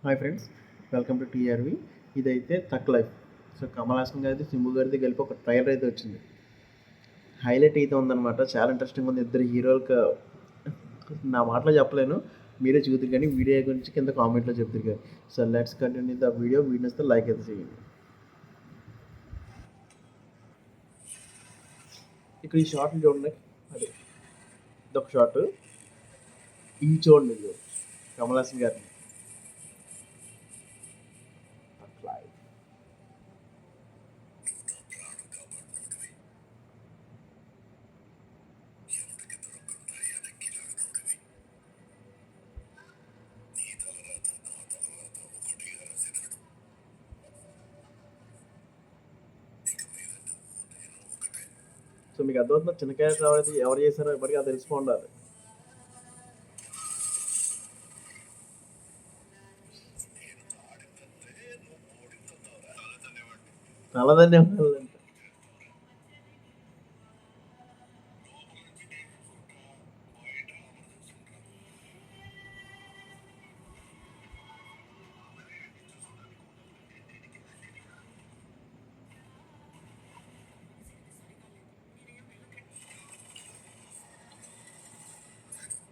Hi friends, welcome to TRV. ఇదైతే తక్ life. So Kamal Haasan గారిది, సింబు గారిది కలిపి ఒక ట్రైలర్ అయితే వచ్చింది. హైలైట్ అయితే ఉందన్నమాట. చాలా ఇంట్రెస్టింగ్ ఉంది. ఇద్దరు హీరోలకు నా మాటలో చెప్పలేను, మీరే చూద్దరు కానీ వీడియో గురించి కింద కామెంట్లో చెప్తారు కానీ. So let's continue the video. వీడియోస్తో లైక్ అయితే చేయండి. ఇక్కడ ఈ షార్ట్లు చూడండి. అదే ఇదొక షార్ట్. ఈ చూడండి, ఇది కమల్ హాసన్ గారిని. తక్ లైఫ్. సో మీకు అర్థమవుతుంది, చిన్న క్యారెక్టర్ ఎవరు చేశారో ఇప్పటికీ అది తెలిసిపోండాలి. చాలా ధన్యవాదాలు.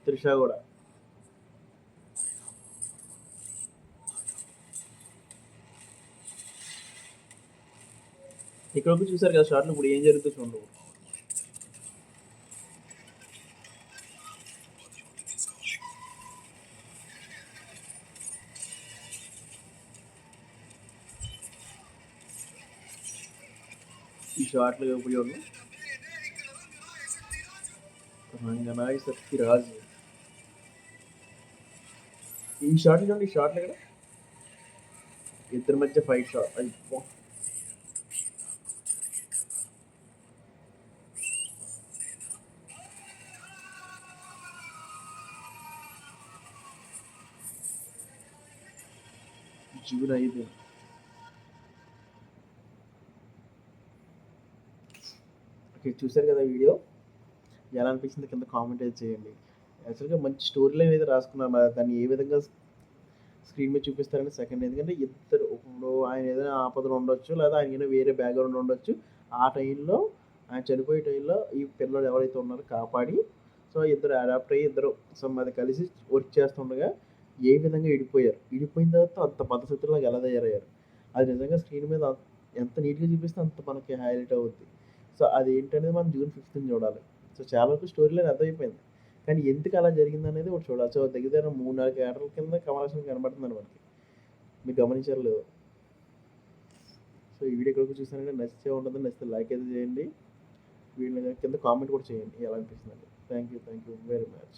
త్రిష కూడా. ఇక్కడ చూసారు కదా షార్ట్లు. ఇప్పుడు ఏం జరుగుతుంది చూడండి. ఈ షార్ట్లు ఇప్పుడు చూడండి. రంగనాయ్ సత్యరాజు. ఈ షార్ట్లు చూడండి. ఈ షార్ట్లు ఇక్కడ ఇద్దరి మధ్య ఫైట్ షాట్. అయిపో జూన్ 5. ఓకే, చూసారు కదా వీడియో. ఎలా అనిపించింది కింద కామెంట్ అయితే చేయండి. యాక్చువల్గా మంచి స్టోరీ లైన్ అయితే రాసుకున్నారు. దాన్ని ఏ విధంగా స్క్రీన్ మీద చూపిస్తారని సెకండ్. ఎందుకంటే ఇద్దరు, ఇప్పుడు ఆయన ఏదైనా ఆపదలు ఉండొచ్చు, లేదా ఆయన ఏదైనా వేరే బ్యాక్గ్రౌండ్ ఉండొచ్చు. ఆ టైంలో ఆయన చనిపోయే టైంలో ఈ పిల్లలు ఎవరైతే ఉన్నారో కాపాడి, సో ఇద్దరు అడాప్ట్ అయ్యి ఇద్దరు అది కలిసి వర్క్ చేస్తుండగా ఏ విధంగా విడిపోయిన తర్వాత అంత పద్ధతిలాగా ఎలా తయారయ్యారు. అది నిజంగా స్క్రీన్ మీద ఎంత నీట్గా చూపిస్తే అంత మనకి హైలైట్ అవుద్ది. సో అది ఏంటనేది మనం జూన్ 5th చూడాలి. సో చాలా వరకు స్టోరీ లైన్ అర్థమైపోయింది, కానీ ఎందుకు అలా జరిగింది అనేది ఒకటి చూడాలి. సో దగ్గర 3-4 క్యారెక్టర్ల కింద కమల్ హాసన్ కనబడుతుంది మనకి. మీరు గమనించారు లేదు. సో ఈ వీడియో ఎక్కడికి చూసారంటే నచ్చితే ఉంటుంది. నచ్చితే లైక్ అయితే చేయండి. వీడియో కింద కామెంట్ కూడా చేయండి ఎలా అనిపిస్తుంది. Thank you very much.